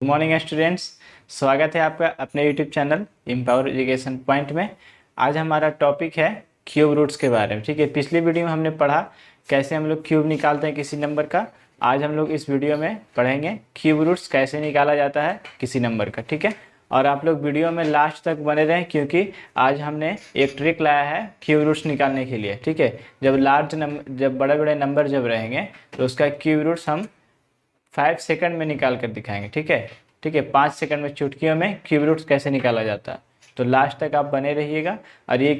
Morning students, स्वागत है आपका अपने YouTube channel empower education point में। आज हमारा टॉपिक है क्यूब रूट्स के बारे में। ठीक है, पिछली वीडियो में हमने पढ़ा कैसे हम लोग क्यूब निकालते हैं किसी नंबर का। आज हम लोग इस वीडियो में पढ़ेंगे क्यूब रूट्स कैसे निकाला जाता है किसी नंबर का। ठीक है, और आप लोग वीडियो में लास्ट तक बने रहें क्योंकि आज हमने एक ट्रिक लाया है क्यूब रूट्स निकालने के लिए। ठीक है, जब बड़े बड़े नंबर जब रहेंगे तो उसका क्यूब रूट्स हम 5 सेकंड में निकाल कर दिखाएंगे। ठीक है, 5 सेकंड में चुटकियों में क्यूब रूट्स कैसे निकाला जाता है। तो लास्ट तक आप बने रहिएगा और ये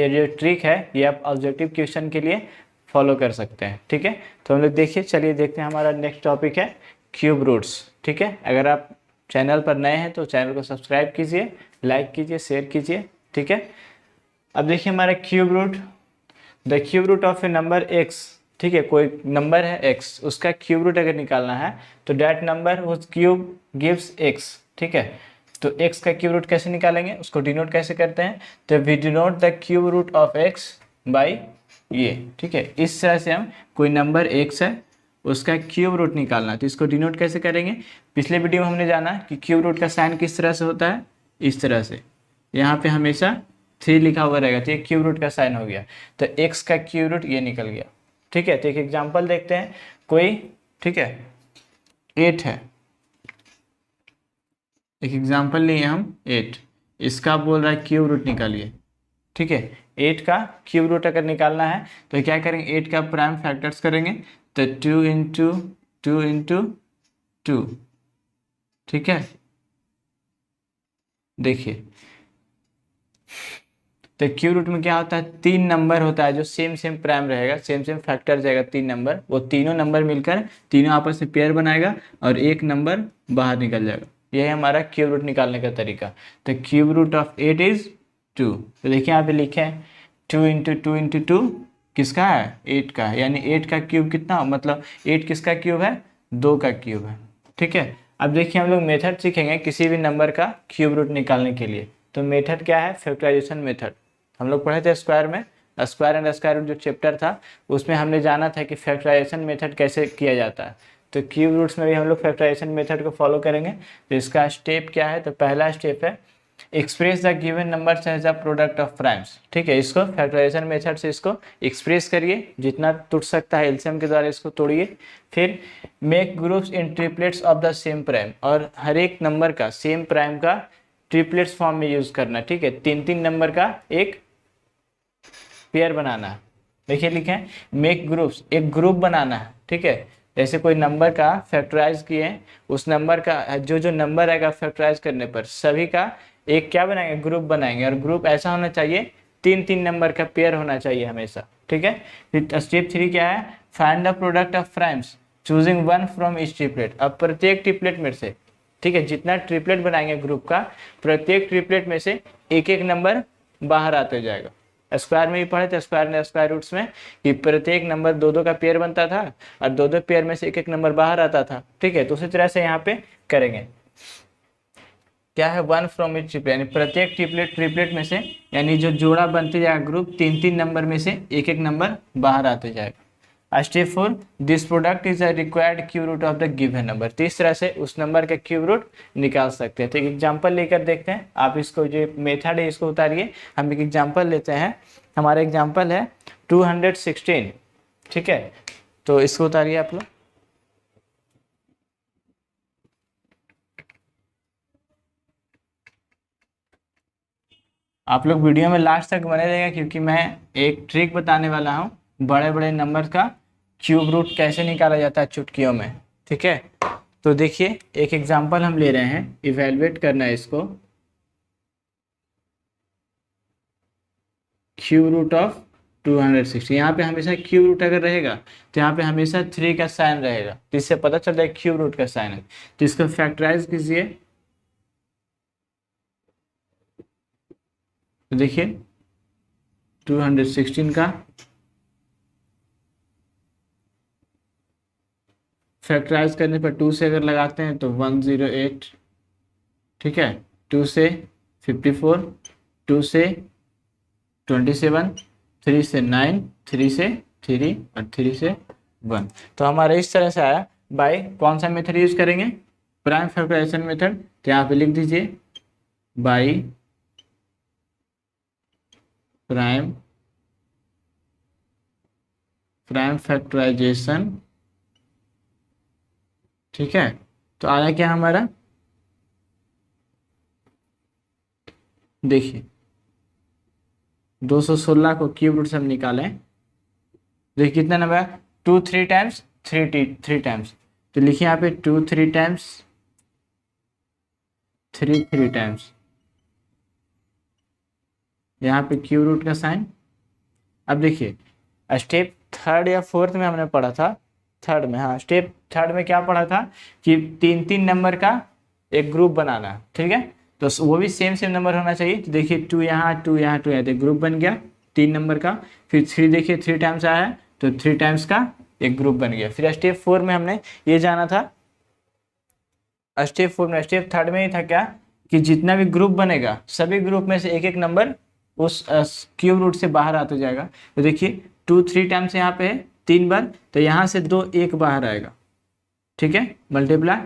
जो ट्रिक है ये आप ऑब्जेक्टिव क्वेश्चन के लिए फॉलो कर सकते हैं। ठीक है, तो हम लोग चलिए देखते हैं। हमारा नेक्स्ट टॉपिक है क्यूब रूट्स। ठीक है, अगर आप चैनल पर नए हैं तो चैनल को सब्सक्राइब कीजिए, लाइक कीजिए, शेयर कीजिए। ठीक है, अब देखिए हमारा cube root, the cube root of a number X. ठीक है, कोई नंबर है x, उसका क्यूब रूट अगर निकालना है तो that number whose cube gives x। ठीक है, तो x का क्यूब रूट कैसे निकालेंगे, उसको डिनोट कैसे करते हैं, तो we denote the cube root of x by ये। ठीक है, इस तरह से हम कोई नंबर x है उसका क्यूब रूट निकालना है तो इसको डिनोट कैसे करेंगे। पिछले वीडियो में हमने जाना कि क्यूब रूट का साइन किस तरह से होता है, इस तरह से। यहाँ पे हमेशा 3 लिखा हुआ रहेगा तो ये क्यूब रूट का साइन हो गया, तो x का क्यूब रूट ये निकल गया। ठीक है, तो एक एग्जांपल देखते हैं। कोई, ठीक है, 8 है, एक एग्जांपल लिए हम 8, इसका बोल रहा है क्यूब रूट निकालिए। ठीक है, 8 का क्यूब रूट अगर निकालना है तो क्या करेंगे, 8 का प्राइम फैक्टर्स करेंगे तो 2 इंटू 2 इंटू 2। ठीक है, देखिए तो क्यूब रूट में क्या होता है, 3 नंबर होता है जो सेम प्राइम रहेगा, सेम फैक्टर जाएगा 3 नंबर, वो तीनों नंबर मिलकर तीनों आपस में पेयर बनाएगा और एक नंबर बाहर निकल जाएगा। यही हमारा क्यूब रूट निकालने का तरीका। तो क्यूब रूट ऑफ 8 इज 2। तो देखिए यहाँ पे लिखे हैं 2 इंटू 2 इंटू 2 किसका है, 8 का है, यानी 8 का क्यूब कितना, मतलब 8 किसका क्यूब है, 2 का क्यूब है। ठीक है, अब देखिए हम लोग मेथड सीखेंगे किसी भी नंबर का क्यूब रूट निकालने के लिए। तो मेथड क्या है, फैक्टराइजेशन मेथड। हम लोग पढ़े थे स्क्वायर में, स्क्वायर एंड स्क्वायर रूट जो चैप्टर था उसमें हमने जाना था कि फैक्टराइजेशन मेथड कैसे किया जाता है। तो क्यूब रूट्स में भी हम लोग फैक्टराइजेशन मेथड को फॉलो करेंगे। तो इसका स्टेप क्या है, तो पहला स्टेप है express the given numbers as a product of primes. ठीक है, इसको फैक्टराइजेशन मेथड से इसको एक्सप्रेस करिए, जितना टूट सकता है एलसीएम के द्वारा इसको तोड़िए। फिर make groups in triplets of the same prime, और हर एक नंबर का सेम प्राइम का ट्रिपलेट्स फॉर्म में यूज करना। ठीक है, 3 नंबर का एक पेयर बनाना है। देखिए लिखे हैं मेक ग्रुप्स, एक ग्रुप बनाना है। ठीक है, जैसे कोई नंबर का फैक्टराइज किए, उस नंबर का जो नंबर आएगा फैक्टराइज करने पर सभी का एक क्या बनाएंगे, ग्रुप बनाएंगे। और ग्रुप ऐसा होना चाहिए 3 नंबर का पेयर होना चाहिए हमेशा। ठीक है, फिर स्टेप 3 क्या है, find the product of primes choosing 1 from each triplet. अब प्रत्येक ट्रिपलेट में से, ठीक है, जितना ट्रिपलेट बनाएंगे ग्रुप का, प्रत्येक ट्रिपलेट में से एक नंबर बाहर आते जाएगा। स्क्वायर में भी पढ़े थे, स्क्वायर एंड स्क्वायर रूट्स में, कि प्रत्येक नंबर 2 का पेयर बनता था और 2 पेयर में से एक नंबर बाहर आता था। ठीक है, तो उसी तरह से यहाँ पे करेंगे। क्या है, 1 फ्रॉम ईच ट्रिपलेट, यानी प्रत्येक ट्रिपलेट में से, यानी जो जोड़ा बनते जाएगा ग्रुप, 3 नंबर में से एक नंबर बाहर आते जाएगा। Step 4, this product is a required cube root of the given number. तो इस तरह से उस नंबर का क्यूब रूट निकाल सकते हैं। तो एक एग्जांपल लेकर देखते हैं। आप इसको जो मेथड है इसको उतारिए, हम एक एग्जांपल लेते हैं। हमारा एग्जांपल है 216। ठीक है, तो इसको उतारिए आप लोग। आप लोग वीडियो में लास्ट तक बने रहेगा क्योंकि मैं एक ट्रिक बताने वाला हूँ, बड़े बड़े नंबर का क्यूब रूट कैसे निकाला जाता है चुटकियों में। ठीक है, तो देखिए एक एग्जांपल हम ले रहे हैं, इवेलुएट करना है इसको। क्यूब रूट ऑफ 260, यहाँ पे हमेशा क्यूब रूट अगर रहेगा तो यहाँ पे हमेशा 3 का साइन रहेगा, तो इससे पता चलता है क्यूब रूट का साइन है। तो इसको फैक्टराइज कीजिए, तो देखिए 216 का फैक्टराइज करने पर 2 से अगर लगाते हैं तो 108। ठीक है, 2 से 54, 2 से 27, 3 से 9, 3 से 3 और 3 से 1। तो हमारा इस तरह से आया। बाय कौन सा मेथड यूज करेंगे, प्राइम फैक्टराइजेशन मेथड, तो यहाँ पे लिख दीजिए बाई प्राइम फैक्टराइजेशन। ठीक है, तो आया क्या हमारा, देखिए 216 को क्यूब रूट से हम निकालें, देखिए कितना नंबर है, 2 3 टाइम्स 3 टाइम्स, तो लिखिए यहाँ पे 2 3 टाइम्स 3 टाइम्स, यहाँ पे क्यूब रूट का साइन। अब देखिए स्टेप थर्ड या फोर्थ में हमने पढ़ा था, थर्ड में, हाँ स्टेप थर्ड में क्या पढ़ा था कि 3 नंबर का एक ग्रुप बनाना, ठीक है, तो वो भी सेम नंबर होना चाहिए। तो देखिए 2 यहाँ 2 यहाँ 2 यहाँ, तो ग्रुप बन गया 3 नंबर का। फिर 3 देखिए 3 टाइम्स आया है, तो 3 टाइम्स का एक ग्रुप बन गया। फिर स्टेप 4 में हमने ये जाना था, स्टेप 4 में, स्टेप थर्ड में ही था क्या कि जितना भी ग्रुप बनेगा सभी ग्रुप में से एक एक नंबर उस क्यूब रूट से बाहर आते जाएगा। तो देखिए 2 3 टाइम्स यहाँ पे है 3 बार, तो यहाँ से 2 1 बाहर आएगा, ठीक है, मल्टीप्लाई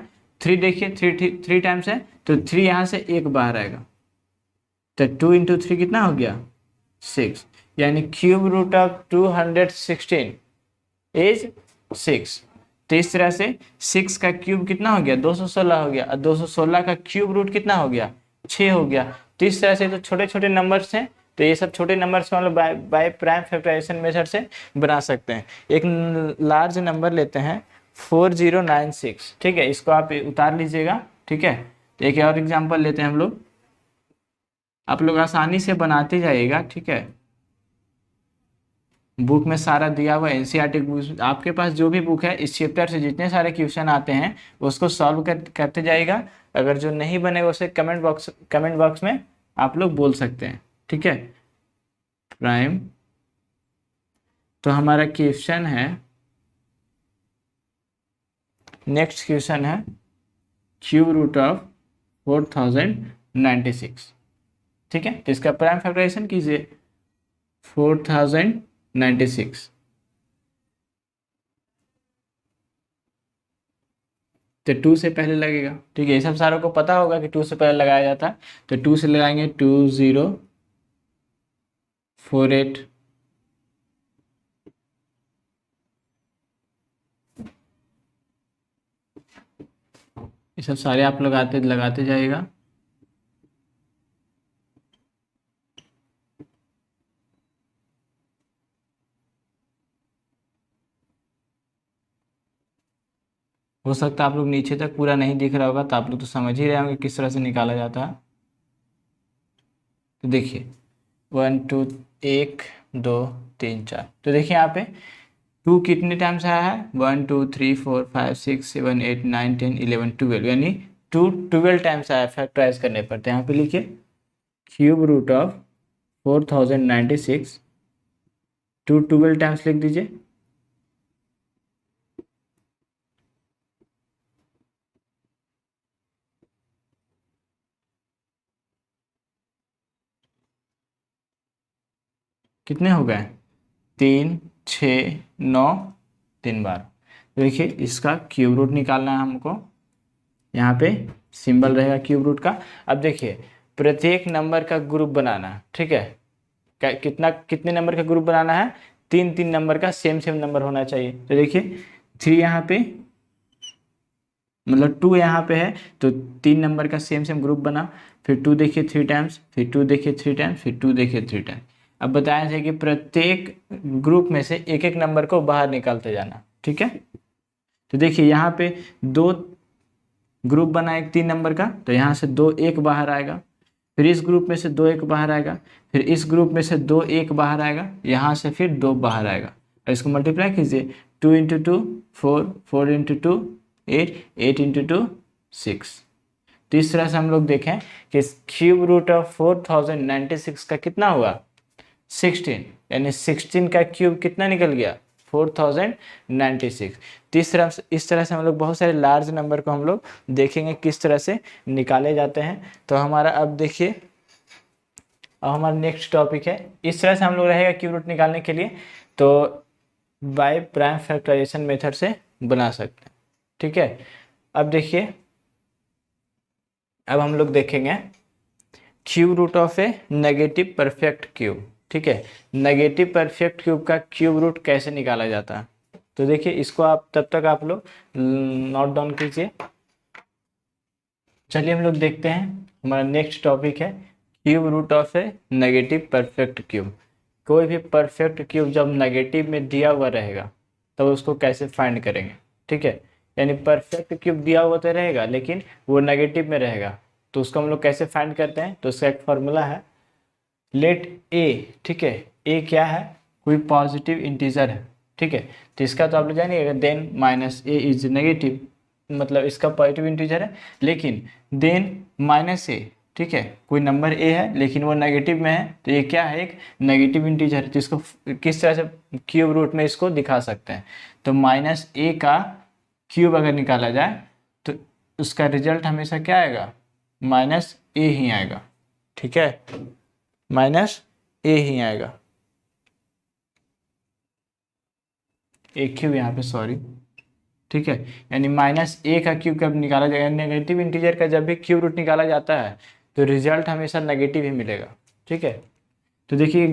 3 देखिए 3 टाइम्स है, तो 3 यहाँ से 1 बाहर आएगा, तो 2 इंटू 3 कितना हो गया 6, यानी क्यूब रूट ऑफ 216 इज 6। तो इस तरह से 6 का क्यूब कितना हो गया 216 हो गया, और 216 का क्यूब रूट कितना हो गया 6 हो गया। तो इस तरह से तो छोटे छोटे नंबर्स हैं, तो ये सब छोटे नंबर्स को हम लोग बाय प्राइम फैक्टराइजेशन मेथड से बना सकते हैं। एक लार्ज नंबर लेते हैं 4096, ठीक है, इसको आप उतार लीजिएगा, ठीक है। तो एक और एग्जांपल लेते हैं हम लोग, आप लोग आसानी से बनाते जाइएगा, ठीक है। बुक में सारा दिया हुआ एनसीईआरटी बुक, आपके पास जो भी बुक है इस चैप्टर से जितने सारे क्वेश्चन आते हैं उसको सॉल्व करते जाइएगा। अगर जो नहीं बनेगा उसे कमेंट बॉक्स में आप लोग बोल सकते हैं, ठीक है। प्राइम, तो हमारा क्वेश्चन है, नेक्स्ट क्वेश्चन है क्यूब रूट ऑफ 4096, ठीक है। तो इसका प्राइम फैक्टराइजेशन कीजिए 4096, तो 2 से पहले लगेगा, ठीक है, ये सब सारों को पता होगा कि 2 से पहले लगाया जाता है। तो 2 से लगाएंगे 2048, ये सब सारे आप लगाते जाइएगा। हो सकता है आप लोग नीचे तक पूरा नहीं दिख रहा होगा, तो आप लोग तो समझ ही रहे होंगे किस तरह से निकाला जाता है। तो देखिए 1 2 1 2 3 4, तो देखिए यहाँ पे 2 कितने टाइम्स आया है 1 2 3 4 5 6 7 8 9 10 11 12, यानी 2 12 टाइम्स आया फैक्टराइज करने पर। तो यहाँ पे लिखिए क्यूब रूट ऑफ 4096, 2 12 टाइम्स लिख दीजिए, कितने हो गए 3 6 9 3 बार। तो देखिए इसका क्यूब रूट निकालना है हमको, यहाँ पे सिंबल रहेगा क्यूब रूट का। अब देखिए प्रत्येक नंबर का ग्रुप बनाना है, ठीक है, कितने नंबर का ग्रुप बनाना है 3 नंबर का सेम नंबर होना चाहिए। तो देखिए 3 यहाँ पे, मतलब 2 यहाँ पे है, तो 3 नंबर का सेम ग्रुप बना, फिर 2 देखिए 3 टाइम्स, फिर 2 देखिए 3 टाइम्स, फिर 2 देखिए 3 टाइम्स। अब बताया जाए कि प्रत्येक ग्रुप में से एक एक नंबर को बाहर निकालते जाना, ठीक है। तो देखिए यहाँ पे 2 ग्रुप बना एक 3 नंबर का, तो यहाँ से 2 1 बाहर आएगा, फिर इस ग्रुप में से 2 1 बाहर आएगा, फिर इस ग्रुप में से 2 1 बाहर आएगा, यहाँ से फिर 2 बाहर आएगा, और इसको मल्टीप्लाई कीजिए 2 इंटू 2 4, 4 इंटू 2 8, 8 इंटू 2 6। तो इस तरह से हम लोग देखें कि क्यूब रूट ऑफ 4096 का कितना हुआ 16, यानी 16 का क्यूब कितना निकल गया 4096। तो इस तरह से हम लोग बहुत सारे लार्ज नंबर को हम लोग देखेंगे किस तरह से निकाले जाते हैं। तो हमारा अब देखिए, अब हमारा नेक्स्ट टॉपिक है, इस तरह से हम लोग रहेगा क्यूब रूट निकालने के लिए, तो बाय प्राइम फैक्टराइजेशन मेथड से बना सकते हैं, ठीक है। अब देखिए अब हम लोग देखेंगे cube root of a negative perfect cube. ठीक है, नेगेटिव परफेक्ट क्यूब का क्यूब रूट कैसे निकाला जाता है, तो देखिए इसको आप तब तक आप लोग नोट डाउन कीजिए। चलिए हम लोग देखते हैं, हमारा नेक्स्ट टॉपिक है cube root of a negative perfect cube. कोई भी परफेक्ट क्यूब जब नेगेटिव में दिया हुआ रहेगा तब तो उसको कैसे फाइंड करेंगे। ठीक है, यानी परफेक्ट क्यूब दिया हुआ तो रहेगा लेकिन वो नेगेटिव में रहेगा, तो उसको हम लोग कैसे फाइंड करते हैं, तो उसका एक फॉर्मूला है लेट ए। ठीक है, ए क्या है, कोई पॉजिटिव इंटीजर है। ठीक है, तो इसका तो आप लोग जानिएगा then minus A is negative, मतलब इसका पॉजिटिव इंटीजर है लेकिन देन माइनस ए। ठीक है, कोई नंबर ए है लेकिन वो नेगेटिव में है, तो ये क्या है, एक नेगेटिव इंटीजर है, तो इसको किस तरह से क्यूब रूट में इसको दिखा सकते हैं, तो माइनस ए का क्यूब अगर निकाला जाए तो उसका रिजल्ट हमेशा क्या आएगा, माइनस ए ही आएगा। ठीक है, माइनस ए ही आएगा, ए क्यूब यहाँ पे सॉरी। ठीक है, यानी माइनस ए का क्यूब कब निकाला जाएगा, नेगेटिव इंटीजर का जब भी क्यूब रूट निकाला जाता है तो रिजल्ट हमेशा नेगेटिव ही मिलेगा। ठीक है, तो देखिए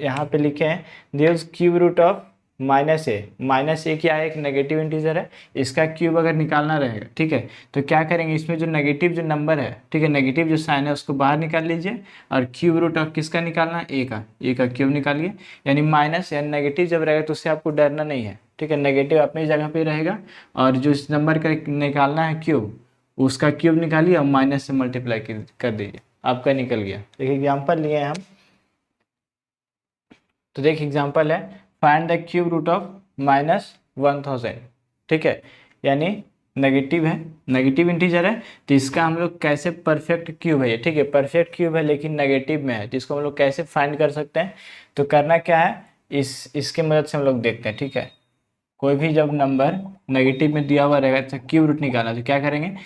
यहाँ पे लिखे हैं there cube root of minus A क्या है, एक नेगेटिव इंटीजर है, इसका क्यूब अगर निकालना रहेगा। ठीक है, तो क्या करेंगे, इसमें जो नेगेटिव जो नंबर है, ठीक है, नेगेटिव जो साइन है उसको बाहर निकाल लीजिए और क्यूब रूट ऑफ किसका निकालना है, ए का क्यूब निकालिए। यानी माइनस या नेगेटिव जब रहेगा तो उससे आपको डरना नहीं है। ठीक है, नेगेटिव अपनी जगह पे रहेगा और जो इस नंबर का निकालना है क्यूब, उसका क्यूब निकालिए और माइनस से मल्टीप्लाई कर दीजिए, आपका निकल गया। देखिए एग्जाम्पल लिए हम, तो देखिए एग्जाम्पल है find the cube root of -1000। ठीक है, यानी नेगेटिव है, नेगेटिव इंटीजर है, तो इसका हम लोग कैसे परफेक्ट क्यूब है ये। ठीक है, परफेक्ट क्यूब है लेकिन नेगेटिव में है, तो इसको हम लोग कैसे फाइंड कर सकते हैं, तो करना क्या है, इसके मदद से हम लोग देखते हैं। ठीक है, कोई भी जब नंबर नेगेटिव में दिया हुआ रहेगा तो क्यूब रूट निकालना, तो क्या करेंगे,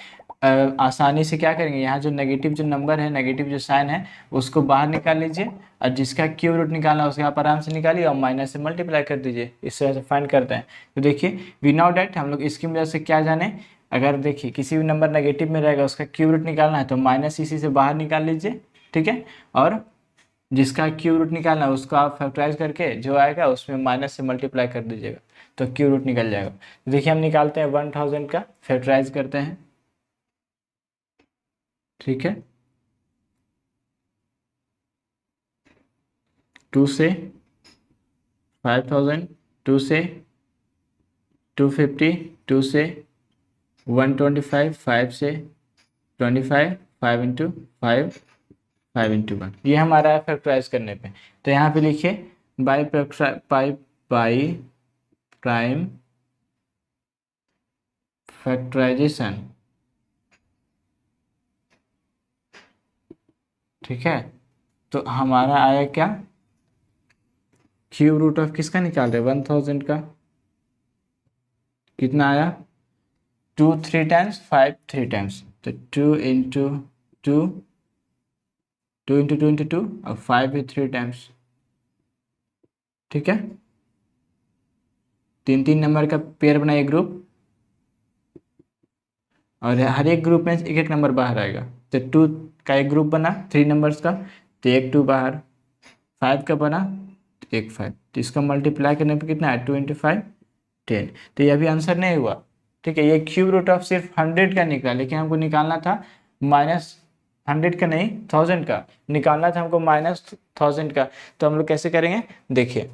आसानी से क्या करेंगे, यहाँ जो नेगेटिव जो नंबर है, नेगेटिव जो साइन है उसको बाहर निकाल लीजिए और जिसका क्यूब रूट निकालना है उसके आप आराम से निकालिए और माइनस से मल्टीप्लाई कर दीजिए। इस तरह से फाइंड करते हैं। तो देखिए वी नो डैट हम लोग इसकी वजह से क्या जाने, अगर देखिए किसी भी नंबर नेगेटिव में रहेगा उसका क्यूब रूट निकालना है तो माइनस इसी से बाहर निकाल लीजिए। ठीक है, और जिसका क्यूब रूट निकालना है उसको आप फैक्टराइज करके जो आएगा उसमें माइनस से मल्टीप्लाई कर दीजिएगा तो क्यूब रूट निकल जाएगा। देखिए हम निकालते हैं 1000 का, फैक्टराइज करते हैं। ठीक है, 2 से 5000, 2 से 250, 2 से 125, 5 से 25, 5 इंटू 5, 5 इंटू 1, ये हमारा है फैक्टराइज करने पे। तो यहाँ पे लिखिए बाई प्राइम फैक्टराइजेशन। ठीक है, तो हमारा आया क्या, क्यूब रूट ऑफ किसका निकाल रहे, 1000 का, कितना आया, 2 3 टाइम्स, 5 3 टाइम्स, तो 2 इंटू 2, 2 इंटू 2 इंटू 2 और 5 भी 3 टाइम्स। ठीक है, 3 नंबर का पेयर बनाइए ग्रुप और हर एक ग्रुप में एक एक नंबर बाहर आएगा। तो 2 का एक ग्रुप बना 3 नंबर्स का, तो एक 2 बाहर, 5 का बना तो एक 5, तो इसका मल्टीप्लाई करने पे कितना है, 2 इंटू 5 10। तो ये अभी आंसर नहीं हुआ। ठीक है, ये क्यूब रूट ऑफ सिर्फ 100 का निकला लेकिन हमको निकालना था -100 का नहीं, 1000 का निकालना था हमको, -1000 का। तो हम लोग कैसे करेंगे, देखिए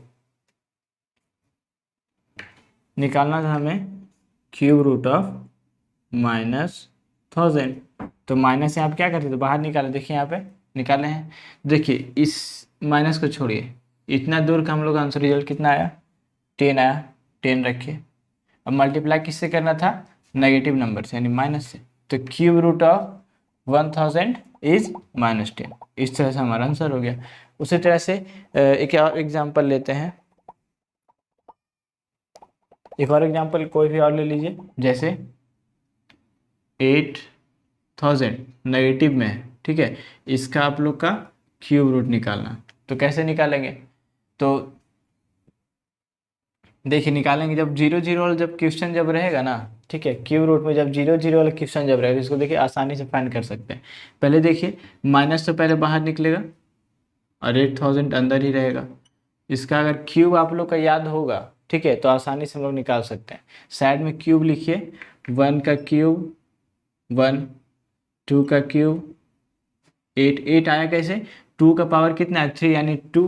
निकालना था हमें क्यूब रूट ऑफ -1000, तो माइनस यहाँ पे क्या करते, तो बाहर निकाले, देखिए यहाँ पे निकाले हैं। देखिए इस माइनस को छोड़िए, इतना दूर का हम लोग आंसर रिजल्ट कितना आया, 10 आया, 10 रखिए। अब मल्टीप्लाई किससे करना था, नेगेटिव नंबर से यानी माइनस से, तो क्यूब रूट ऑफ 1000 इज -10। इस तरह से हमारा आंसर हो गया। उसी तरह से एक और एग्जाम्पल लेते हैं, एक और एग्जाम्पल कोई भी और ले लीजिए, जैसे 8000 नेगेटिव में है। ठीक है, इसका आप लोग का क्यूब रूट निकालना, तो कैसे निकालेंगे, तो देखिए निकालेंगे जब जीरो जीरो वाला जब क्वेश्चन जब रहेगा ना, ठीक है, क्यूब रूट में जब जीरो जीरो वाला क्वेश्चन जब रहेगा, इसको देखिए आसानी से फाइंड कर सकते हैं। पहले देखिए माइनस तो पहले बाहर निकलेगा और 8000 अंदर ही रहेगा। इसका अगर क्यूब आप लोग का याद होगा, ठीक है, तो आसानी से हम लोग निकाल सकते हैं। साइड में क्यूब लिखिए, 1 का क्यूब 1, 2 का क्यूब 8, 8 आया कैसे, 2 का पावर कितना है 3, यानी 2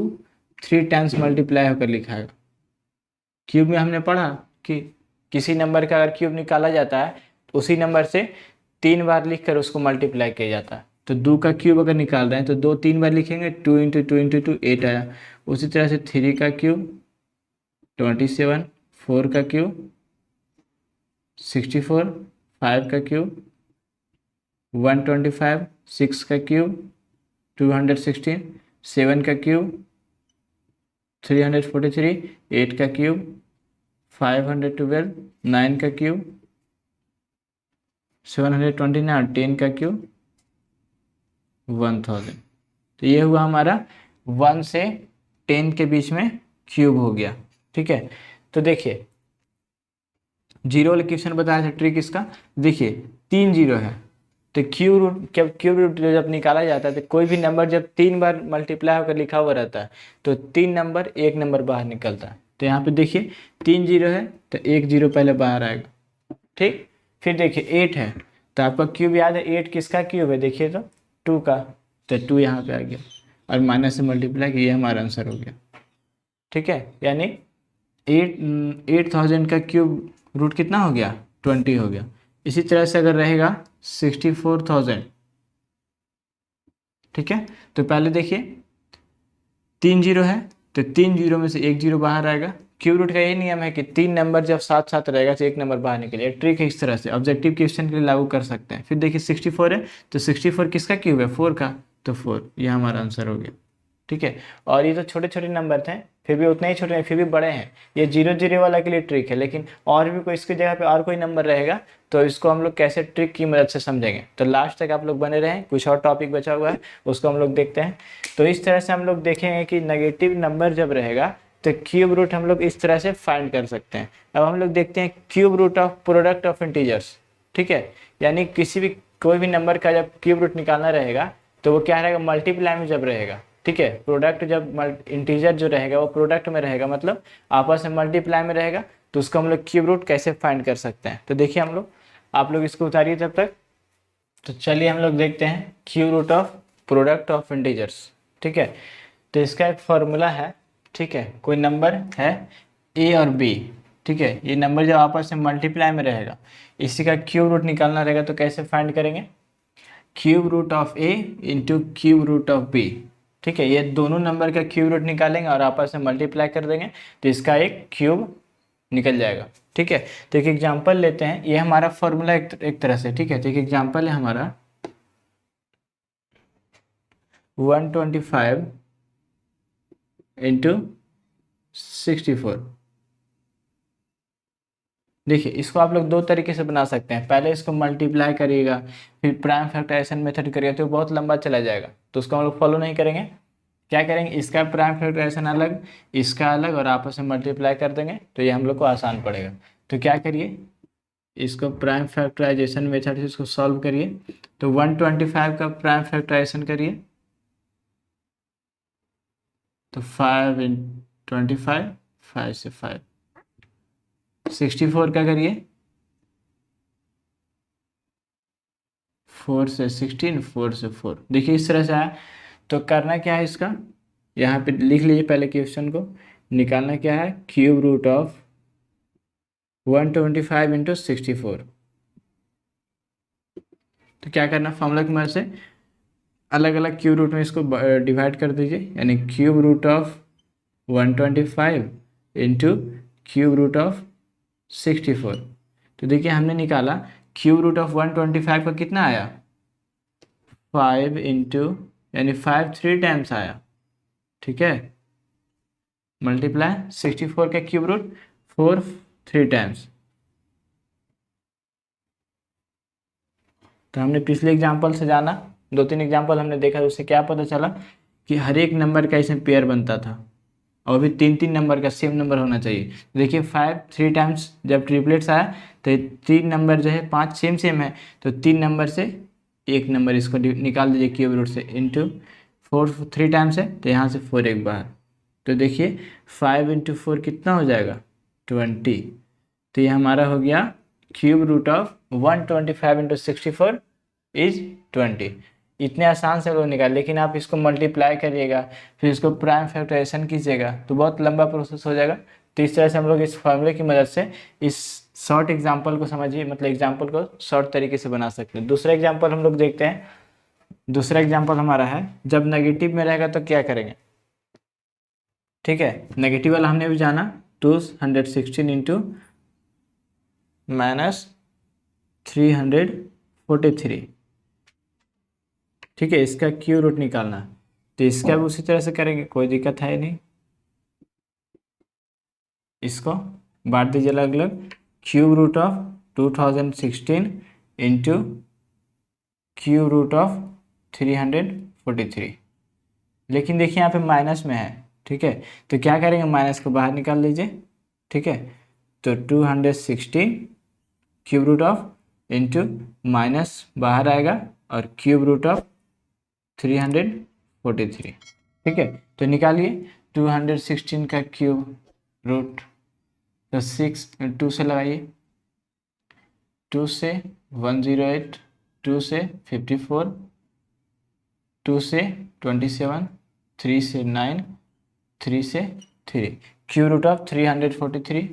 3 टाइम्स मल्टीप्लाई होकर लिखा है। क्यूब में हमने पढ़ा कि किसी नंबर का अगर क्यूब निकाला जाता है तो उसी नंबर से 3 बार लिखकर उसको मल्टीप्लाई किया जाता है। तो 2 का क्यूब अगर निकाल रहे हैं तो 2 3 बार लिखेंगे, 2 इंटू 2 इंटू 2 8 आया। उसी तरह से 3 का क्यूब 27, 4 का क्यूब 64, 5 का क्यूब 125, 6 का क्यूब 216, 7 का क्यूब 343, 8 का क्यूब 512, 9 का क्यूब 729, 10 का क्यूब 1000। तो ये हुआ हमारा 1 से 10 के बीच में क्यूब हो गया, ठीक है। तो देखिए जीरो वाले क्वेश्चन बताया था ट्रिक इसका, देखिए 3 जीरो है तो क्यूब रूट जब निकाला जाता है तो कोई भी नंबर जब 3 बार मल्टीप्लाई होकर लिखा हुआ रहता है तो 3 नंबर 1 नंबर बाहर निकलता है। तो यहाँ पे देखिए 3 जीरो है तो 1 जीरो पहले बाहर आएगा, ठीक। फिर देखिए 8 है तो आपका क्यूब याद है, 8 किसका क्यूब है, देखिए तो 2 का, तो 2 यहाँ पे आ गया और माइनस से मल्टीप्लाई किया, ये हमारा आंसर हो गया, ठीक है। यानी 8000 का क्यूब रूट कितना हो गया 20 हो गया। इसी तरह से अगर रहेगा 64,000, ठीक है। तो पहले देखिए 3 जीरो है तो 3 जीरो में से 1 जीरो बाहर आएगा। क्यूब रूट का यही नियम है कि 3 नंबर जब साथ साथ रहेगा तो 1 नंबर बाहर निकलेगा। ट्रिक है, इस तरह से ऑब्जेक्टिव क्वेश्चन के लिए लागू कर सकते हैं। फिर देखिए 64 है तो 64 किसका क्यूब है 4 का, तो 4, ये हमारा आंसर हो गया, ठीक है। और ये तो छोटे छोटे नंबर थे, फिर भी उतने ही छोटे हैं, फिर भी बड़े हैं। ये जीरो जीरो वाला के लिए ट्रिक है, लेकिन और भी कोई इसकी जगह पे और कोई नंबर रहेगा तो इसको हम लोग कैसे ट्रिक की मदद से समझेंगे। तो लास्ट तक आप लोग बने रहें, कुछ और टॉपिक बचा हुआ है उसको हम लोग देखते हैं। तो इस तरह से हम लोग देखेंगे कि नेगेटिव नंबर जब रहेगा तो क्यूब रूट हम लोग इस तरह से फाइंड कर सकते हैं। अब हम लोग देखते हैं cube root of product of integers, ठीक है। यानी किसी भी कोई भी नंबर का जब क्यूब रूट निकालना रहेगा तो वो क्या रहेगा, मल्टीप्लाई में जब रहेगा, ठीक है। प्रोडक्ट जब इंटीजर जो रहेगा वो प्रोडक्ट में रहेगा, मतलब आपस में मल्टीप्लाई में रहेगा, तो उसको हम लोग क्यूब रूट कैसे फाइंड कर सकते हैं। तो देखिए हम लोग, आप लोग इसको उतारिए तब तक। तो चलिए हम लोग देखते हैं cube root of product of integers, ठीक है। तो इसका एक फॉर्मूला है, ठीक है। कोई नंबर है ए और बी, ठीक है, ये नंबर जब आपस में मल्टीप्लाई में रहेगा, इसी का क्यूब रूट निकालना रहेगा तो कैसे फाइंड करेंगे, cube root of A into cube root of B, ठीक है। ये दोनों नंबर का क्यूब रूट निकालेंगे और आपस में मल्टीप्लाई कर देंगे तो इसका एक क्यूब निकल जाएगा, ठीक है। तो एक एग्जांपल लेते हैं, ये हमारा फॉर्मूला एक तरह से, ठीक है। तो एक एग्जांपल है हमारा 125 इंटू 64। देखिए इसको आप लोग दो तरीके से बना सकते हैं, पहले इसको मल्टीप्लाई करिएगा फिर प्राइम फैक्टराइजेशन मेथड करिएगा तो बहुत लंबा चला जाएगा, तो उसको हम लोग फॉलो नहीं करेंगे। क्या करेंगे, इसका प्राइम फैक्टराइजेशन अलग, इसका अलग, और आपस में मल्टीप्लाई कर देंगे तो ये हम लोग को आसान पड़ेगा। तो क्या करिए, इसको प्राइम फैक्टराइजेशन मेथड से इसको सॉल्व करिए। तो 125 का प्राइम फैक्टराइजेशन करिए तो 5 इन 25, 5 से 5। 64 का करिए 4 से 16, 4 से 4। देखिए इस तरह से आया। तो करना क्या है इसका, यहाँ पे लिख लीजिए पहले क्वेश्चन को। निकालना क्या है, क्यूब रूट ऑफ 125 इंटू 64। तो क्या करना, फॉर्मूला की मदद से अलग अलग क्यूब रूट में इसको डिवाइड कर दीजिए, यानी cube root of 125 into cube root of 64। तो देखिए हमने निकाला क्यूब रूट ऑफ 125 का कितना आया 5 इंटू, यानी 5 3 टाइम्स आया, ठीक है। मल्टीप्लाई 64 का क्यूब रूट 4 3 टाइम्स। तो हमने पिछले एग्जाम्पल से जाना, 2-3 एग्जाम्पल हमने देखा, उससे क्या पता चला कि हर एक नंबर का इसमें पेयर बनता था। और भी 3 3 नंबर का सेम नंबर होना चाहिए। देखिए 5 3 टाइम्स जब ट्रिपलेट्स आया तो 3 नंबर जो है 5 सेम सेम है, तो 3 नंबर से एक नंबर इसको निकाल दीजिए क्यूब रूट से, इंटू 4 3 टाइम्स है तो यहाँ से 4 एक बार, तो देखिए 5 इंटू 4 कितना हो जाएगा 20। तो ये हमारा हो गया cube root of 125 into 64 is 20। इतने आसान से लोग निकाल, लेकिन आप इसको मल्टीप्लाई करिएगा फिर इसको प्राइम फैक्टराइजेशन कीजिएगा तो बहुत लंबा प्रोसेस हो जाएगा। तो इस तरह से हम लोग इस फॉर्मूले की मदद से इस शॉर्ट एग्जाम्पल को समझिए, मतलब एग्जाम्पल को शॉर्ट तरीके से बना सकते हैं। दूसरा एग्जाम्पल हम लोग देखते हैं। दूसरा एग्जाम्पल हमारा है जब नेगेटिव में रहेगा तो क्या करेंगे। ठीक है, नेगेटिव वाला हमने भी जाना 216 इंटू -343। ठीक है, इसका क्यू रूट निकालना, तो इसका भी उसी तरह से करेंगे, कोई दिक्कत है नहीं। इसको बांट दीजिए अलग अलग, cube root of 2016 into cube root of 343। लेकिन देखिए यहाँ पे माइनस में है, ठीक है, तो क्या करेंगे माइनस को बाहर निकाल लीजिए। ठीक है, तो 216 cube root of into minus बाहर आएगा और क्यूब रूट ऑफ 343। ठीक है, तो निकालिए 216 का क्यूब रूट, तो 6 2 से लगाइए, 2 से 108, 2 से 54, 2 से 27, 3 से 9, 3 से 3, क्यूब रूट ऑफ 343।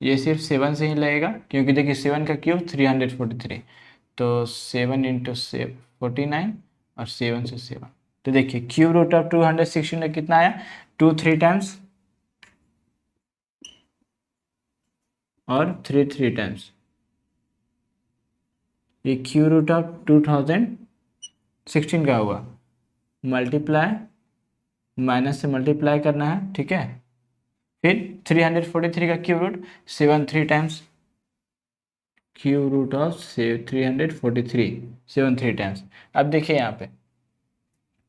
ये सिर्फ 7 से ही लगेगा क्योंकि देखिए 7 का क्यूब 343, तो 7 इंटू 49 और 7 से 7, तो देखिए क्यूब रूट ऑफ 216 का कितना आया 2 3 टाइम्स और 3 3 टाइम्स। ये क्यूब रूट ऑफ 2016 का हुआ, मल्टीप्लाई माइनस से मल्टीप्लाई करना है। ठीक है, फिर 343 का cube root 7 3 times, cube root of 343 7 3 times. अब देखिए यहाँ पे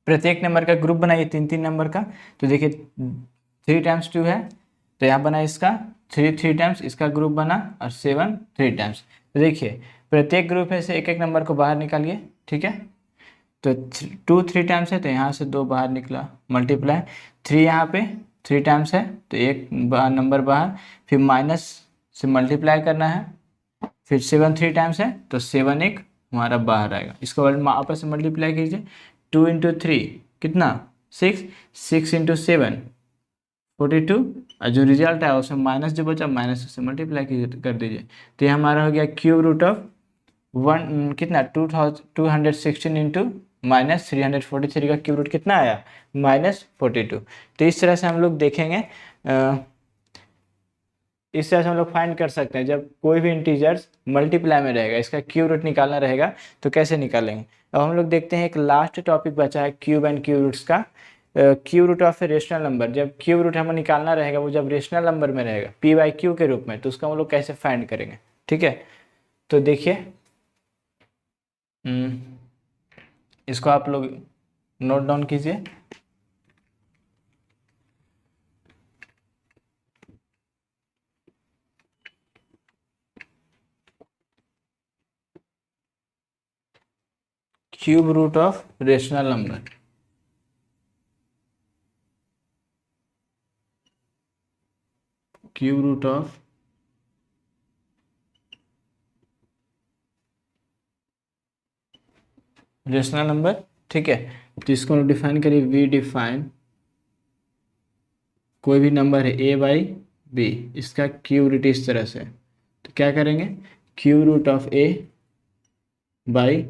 प्रत्येक नंबर का ग्रुप बनाइए 3 3 नंबर का, तो देखिए 3 टाइम्स 2 है तो यहाँ बना इसका 3 3 टाइम्स, इसका ग्रुप बना और 7 3 टाइम्स। तो देखिए प्रत्येक ग्रुप में से एक एक नंबर को बाहर निकालिए। ठीक है, तो 2 3 टाइम्स है तो यहाँ से 2 बाहर निकला, मल्टीप्लाई 3 यहाँ पे 3 टाइम्स है तो एक नंबर बाहर, फिर माइनस से मल्टीप्लाई करना है, फिर 7 3 टाइम्स है तो 7 एक हमारा बाहर आएगा। इसको आपस में मल्टीप्लाई कीजिए, 2 इंटू 3 कितना 6, 6 इंटू 7 42, और जो रिजल्ट है उसमें माइनस जो बचा माइनस से मल्टीप्लाई कर दीजिए। तो ये हमारा हो गया क्यूब रूट ऑफ 1 कितना 216 इंटू -343 का क्यूब रूट कितना आया -42। तो इस तरह से हम लोग देखेंगे, इस तरह से हम लोग फाइंड कर सकते हैं जब कोई भी इंटीजर्स मल्टीप्लाई में रहेगा इसका क्यूब रूट निकालना रहेगा तो कैसे निकालेंगे। अब हम लोग देखते हैं एक लास्ट टॉपिक बचा है क्यूब एंड क्यूब रूट्स का। Cube root of a rational number, जब क्यूब रूट हमें निकालना रहेगा वो जब रेशनल नंबर में रहेगा पी बाई क्यू के रूप में, तो उसका हम लोग कैसे फाइंड करेंगे। ठीक है, तो देखिए इसको आप लोग नोट डाउन कीजिए। Cube root of rational number, cube root of rational number. ठीक है, तो इसको डिफाइन करिए, वी डिफाइन कोई भी नंबर है ए बाई बी, इसका क्यूब रूट इस तरह से, तो क्या करेंगे cube root of A by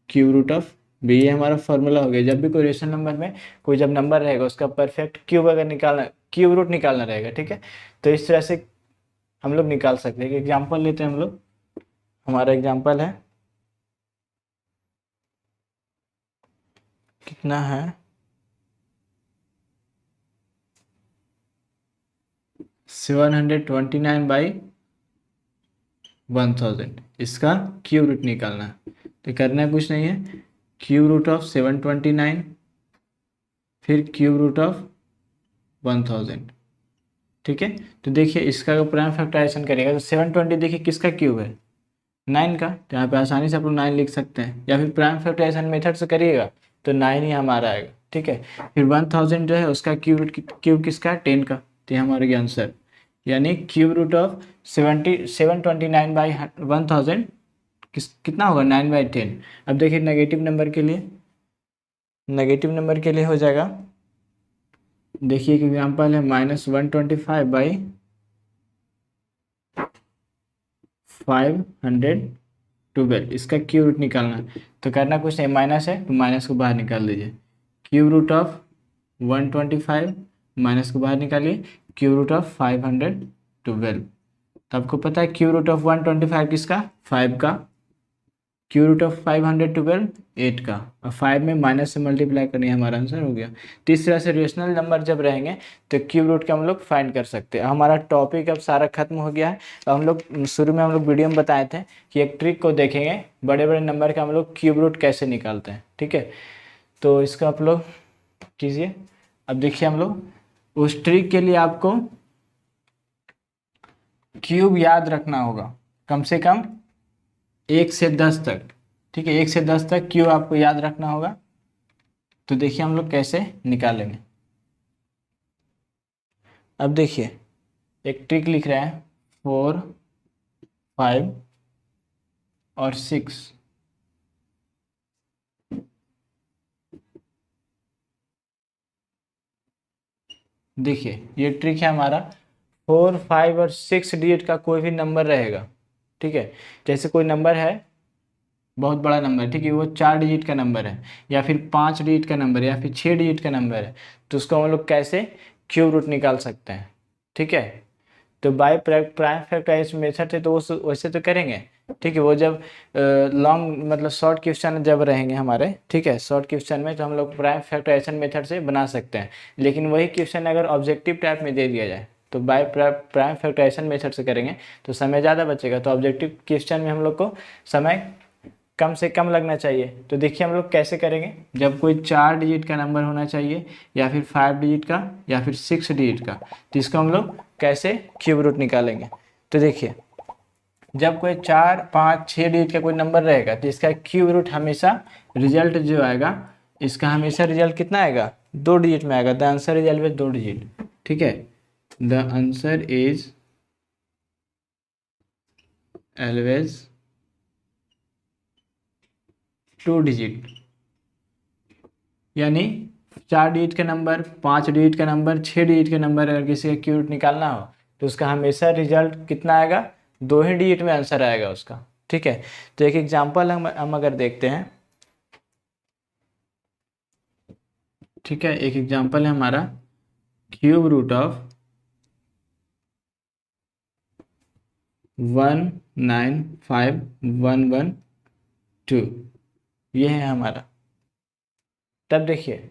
cube root of B, ये हमारा फॉर्मूला हो गया। जब भी कोई रेशनल नंबर में कोई जब नंबर रहेगा उसका परफेक्ट क्यूब अगर निकालना, क्यूब रूट निकालना रहेगा। ठीक है, तो इस तरह से हम लोग निकाल सकते हैं। एक एग्जाम्पल लेते हैं हम लोग, हमारा एग्जाम्पल है कितना है 729 बाई 1000, इसका क्यूब रूट निकालना है। तो करना कुछ नहीं है, क्यूब रूट ऑफ 729 फिर क्यूब रूट ऑफ 1000। ठीक है, तो देखिए इसका अगर प्राइम फैक्टराइजेशन करेगा तो 720 देखिए किसका क्यूब है, 9 का, तो यहाँ पे आसानी से आप लोग 9 लिख सकते हैं। या फिर प्राइम फैक्टराइजेशन मेथड से करिएगा तो 9 ही हमारा आएगा। ठीक है, फिर 1000 जो है उसका क्यूब किसका है, 10 का, तो ये हमारा गया आंसर। यानी क्यूब रूट ऑफ 729/1000 कितना होगा, 9/10। अब देखिए नेगेटिव नंबर के लिए, नेगेटिव नंबर के लिए हो जाएगा, देखिए एक एग्जाम्पल है -125/512, इसका क्यूब रूट निकालना है। तो करना कुछ नहीं, माइनस है तो माइनस को बाहर निकाल दीजिए, क्यूब रूट ऑफ 125 माइनस को बाहर निकालिए, क्यूब रूट ऑफ 512। तो आपको पता है क्यूब रूट ऑफ 125 किसका, 5 का, क्यूब रूट ऑफ 512 8 का, और 5 में माइनस से मल्टीप्लाई करनी है, हमारा आंसर हो गया। तो इस तरह से रेशनल नंबर जब रहेंगे तो क्यूब रूट का हम लोग फाइंड कर सकते हैं। हमारा टॉपिक अब सारा खत्म हो गया है। तो हम लोग शुरू में हम लोग वीडियो में बताए थे कि एक ट्रिक को देखेंगे, बड़े बड़े नंबर का हम लोग क्यूब रूट कैसे निकालते हैं। ठीक है, तो इसका आप लोग कीजिए। अब देखिए हम लोग उस ट्रिक के लिए आपको क्यूब याद रखना होगा कम से कम 1 से 10 तक। ठीक है, 1 से 10 तक क्यूब आपको याद रखना होगा। तो देखिए हम लोग कैसे निकालेंगे। अब देखिए एक ट्रिक लिख रहा है, 4 5 और 6। देखिए ये ट्रिक है हमारा, 4 5 और 6 डिजिट का कोई भी नंबर रहेगा। ठीक है, जैसे कोई नंबर है, बहुत बड़ा नंबर, ठीक है, वो 4 डिजिट का नंबर है, या फिर 5 डिजिट का नंबर है, या फिर 6 डिजिट का नंबर है, तो उसको हम लोग कैसे क्यूब रूट निकाल सकते हैं। ठीक है, तो बाय प्राइम फैक्टराइजेशन मेथड से तो वो वैसे तो करेंगे। ठीक है, वो जब लॉन्ग मतलब शॉर्ट क्वेश्चन जब रहेंगे हमारे, ठीक है, शॉर्ट क्वेश्चन में तो हम लोग प्राइम फैक्टराइजेशन मेथड से बना सकते हैं। लेकिन वही क्वेश्चन अगर ऑब्जेक्टिव टाइप में दे दिया जाए तो बाय प्राइम फैक्टराइजेशन मेथड से करेंगे तो समय ज़्यादा बचेगा। तो ऑब्जेक्टिव क्वेश्चन में हम लोग को समय कम से कम लगना चाहिए। तो देखिए हम लोग कैसे करेंगे, जब कोई 4 डिजिट का नंबर होना चाहिए, या फिर 5 डिजिट का, या फिर 6 डिजिट का, तो इसको हम लोग कैसे क्यूब रूट निकालेंगे। तो देखिए जब कोई 4 5 6 डिजिट का कोई नंबर रहेगा तो इसका क्यूब रूट हमेशा रिजल्ट जो आएगा, इसका हमेशा रिजल्ट कितना आएगा, 2 डिजिट में आएगा। The answer is always 2 digit. ठीक है, the answer is always 2 digit. यानी 4 डिजिट का नंबर, 5 डिजिट का नंबर, 6 डिजिट का नंबर अगर किसी का क्यूब रूट निकालना हो तो उसका हमेशा रिजल्ट कितना आएगा, 2 ही डिजिट में आंसर आएगा उसका। ठीक है, तो एक एग्जांपल हम अगर देखते हैं, ठीक है, एक एग्जांपल है हमारा, क्यूब रूट ऑफ 195,112, ये है हमारा। तब देखिए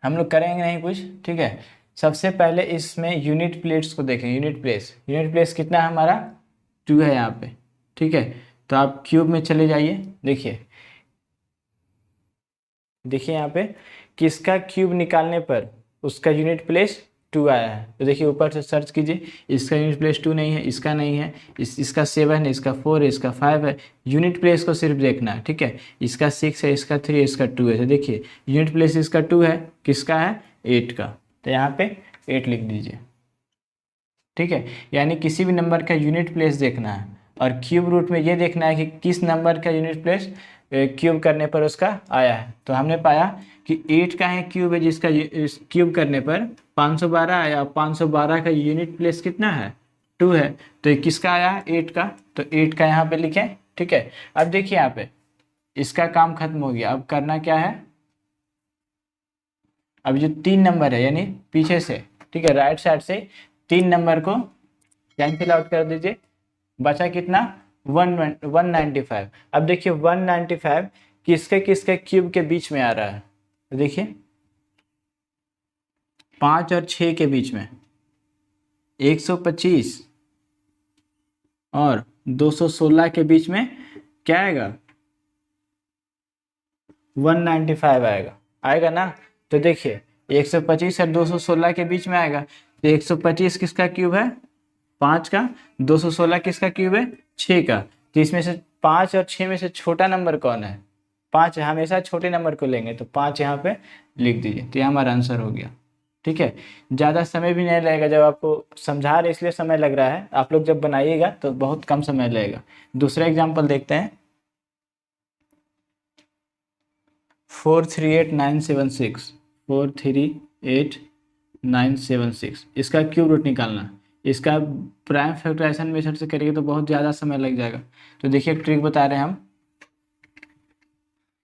हम लोग करेंगे नहीं कुछ। ठीक है, सबसे पहले इसमें यूनिट प्लेट्स को देखें। यूनिट प्लेस कितना है हमारा, 2 है यहाँ पे। ठीक है, तो आप क्यूब में चले जाइए। देखिए देखिए यहाँ पे किसका क्यूब निकालने पर उसका यूनिट प्लेस 2 आया है। तो देखिए ऊपर से सर्च कीजिए, इसका यूनिट प्लेस 2 नहीं है, इसका नहीं है, इसका 7 है, इसका 4 है, इसका 5 है। यूनिट प्लेस को सिर्फ देखना है। ठीक है, इसका 6 है, इसका 3 है, इसका 2 है। तो देखिए यूनिट प्लेस इसका 2 है, किसका है, 8 का, तो यहाँ पे 8 लिख दीजिए। ठीक है, यानी किसी भी नंबर का यूनिट प्लेस देखना है, और क्यूब रूट में ये देखना है कि किस नंबर का यूनिट प्लेस क्यूब करने पर उसका आया है। तो हमने पाया कि 8 का है क्यूब है, जिसका क्यूब करने पर 512 आया। 512 का यूनिट प्लेस कितना है, 2 है, तो ये किसका आया है, 8 का, तो 8 का यहाँ पे लिखें। ठीक है, अब देखिए यहाँ पे इसका काम खत्म हो गया। अब करना क्या है, अब जो 3 नंबर है यानी पीछे से, ठीक है, राइट साइड से 3 नंबर को कैंसिल आउट कर दीजिए, बचा कितना, 195। अब देखिए 195 किसके किसके क्यूब के बीच में आ रहा है, तो देखिए 5 और 6 के बीच में, 125 और 216 के बीच में क्या आएगा, 195 आएगा ना। तो देखिए 125 और 216 के बीच में आएगा। तो 125 किसका क्यूब है? 5 का। 216 किसका क्यूब है? 6 का। तो इसमें से 5 और 6 में से छोटा नंबर कौन है? 5। हमेशा छोटे नंबर को लेंगे, तो 5 यहाँ पे लिख दीजिए। तो ये हमारा आंसर हो गया। ठीक है, ज़्यादा समय भी नहीं लगेगा। जब आपको समझा रहे इसलिए समय लग रहा है, आप लोग जब बनाइएगा तो बहुत कम समय लगेगा। दूसरा एग्जाम्पल देखते हैं। 438976, 438976, इसका क्यूब रूट निकालना। इसका प्राइम फैक्टराइजेशन मेथड से करेंगे तो बहुत ज़्यादा समय लग जाएगा। तो देखिए ट्रिक बता रहे हैं हम।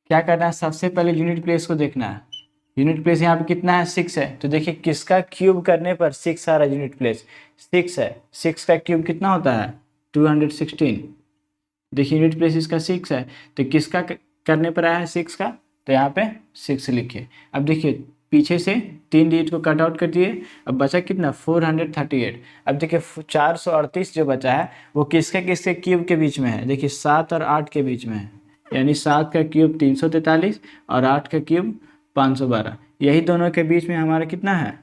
क्या करना है, सबसे पहले यूनिट प्लेस को देखना है। यूनिट प्लेस यहाँ पे कितना है? 6 है। तो देखिए किसका क्यूब करने पर 6 आ रहा है? यूनिट प्लेस 6 है। 6 का क्यूब कितना होता है? 216। देखिए यूनिट प्लेस इसका 6 है, तो किसका करने पर आया है 6 का? तो यहाँ पे 6 लिखिए। अब देखिए पीछे से 3 डिजिट को कट आउट कर दिए, अब बचा कितना? 438। अब देखिए 438 जो बचा है वो किसके किसके क्यूब के बीच में है? देखिए 7 और 8 के बीच में है। यानी 7 का क्यूब 343 और 8 का क्यूब 512। यही दोनों के बीच में हमारा कितना है?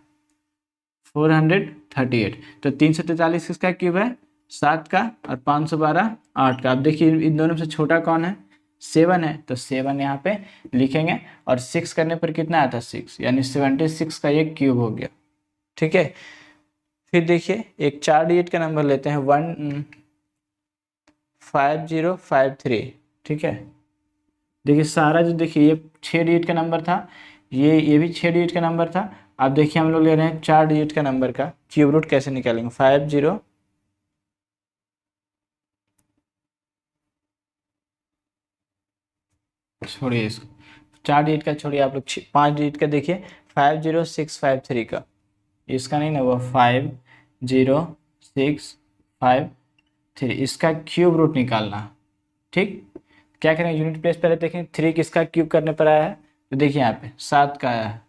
438। तो 343 किसका क्यूब है? 7 का, और 512 8 का। अब देखिए इन दोनों में से छोटा कौन है? 7 है। तो 7 यहाँ पे लिखेंगे, और 6 करने पर कितना आता है? 6, यानी 76 का ये क्यूब हो गया। ठीक है, फिर देखिए एक 4 डिजिट का नंबर लेते हैं, 15053। ठीक है, देखिए सारा जो, देखिए ये 6 डिजिट का नंबर था, ये भी 6 डिजिट का नंबर था। अब देखिए हम लोग ले रहे हैं 4 डिजिट का नंबर का क्यूब रूट कैसे निकालेंगे। 50, छोड़िए इसको, 4 डिजिट का छोड़िए, आप लोग 5 डिजिट का देखिए। 50653 का, इसका नहीं ना, वो 50653, इसका क्यूब रूट निकालना। ठीक, क्या करें, यूनिट प्लेस पहले देखें। 3 किसका क्यूब करने पर आया है? तो देखिए यहाँ पे 7 का आया है,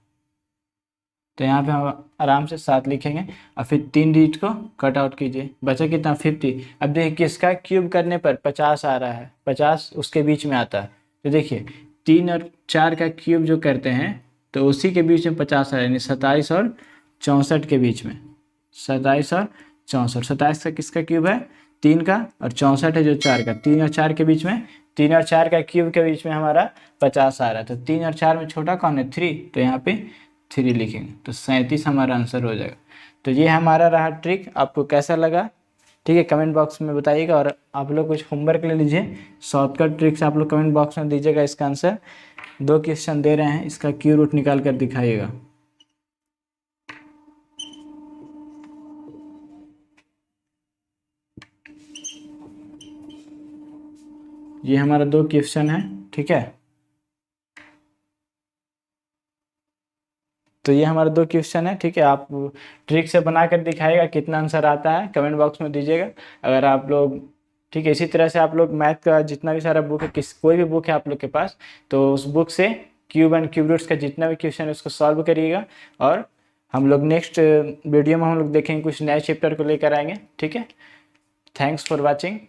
तो यहाँ पे हम आराम से 7 लिखेंगे, और फिर 3 डिजिट को कट आउट कीजिए, बचा कितना? 50। अब देखिए किसका क्यूब करने पर 50 आ रहा है? 50 उसके बीच में आता है। तो देखिए 3 और 4 का क्यूब जो करते हैं तो उसी के बीच में 50 आ रहा है, यानी 27 और 64 के बीच में। 27 और 64, 27 का किसका क्यूब है? 3 का, और 64 है जो 4 का। 3 और 4 के बीच में, 3 और 4 का क्यूब के बीच में हमारा 50 आ रहा है। तो 3 और 4 में छोटा कौन है? 3, तो यहाँ पे 3 लिखेंगे, तो 37 हमारा आंसर हो जाएगा। तो ये हमारा रहा ट्रिक। आपको कैसा लगा? ठीक है, कमेंट बॉक्स में बताइएगा, और आप लोग कुछ होमवर्क ले लीजिए। शॉर्टकट ट्रिक्स आप लोग कमेंट बॉक्स में दीजिएगा। इसका आंसर 2 क्वेश्चन दे रहे हैं, इसका क्यू रूट निकाल कर दिखाइएगा। ये हमारा 2 क्वेश्चन है। ठीक है, तो ये हमारा 2 क्वेश्चन है। ठीक है, आप ट्रिक से बना कर दिखाएगा, कितना आंसर आता है कमेंट बॉक्स में दीजिएगा। अगर आप लोग, ठीक है, इसी तरह से आप लोग मैथ का जितना भी सारा बुक है, कोई भी बुक है आप लोग के पास, तो उस बुक से क्यूब एंड क्यूब रूट्स का जितना भी क्वेश्चन है उसको सॉल्व करिएगा। और हम लोग नेक्स्ट वीडियो में हम लोग देखेंगे, कुछ नए चैप्टर को लेकर आएंगे। ठीक है, थैंक्स फॉर वॉचिंग।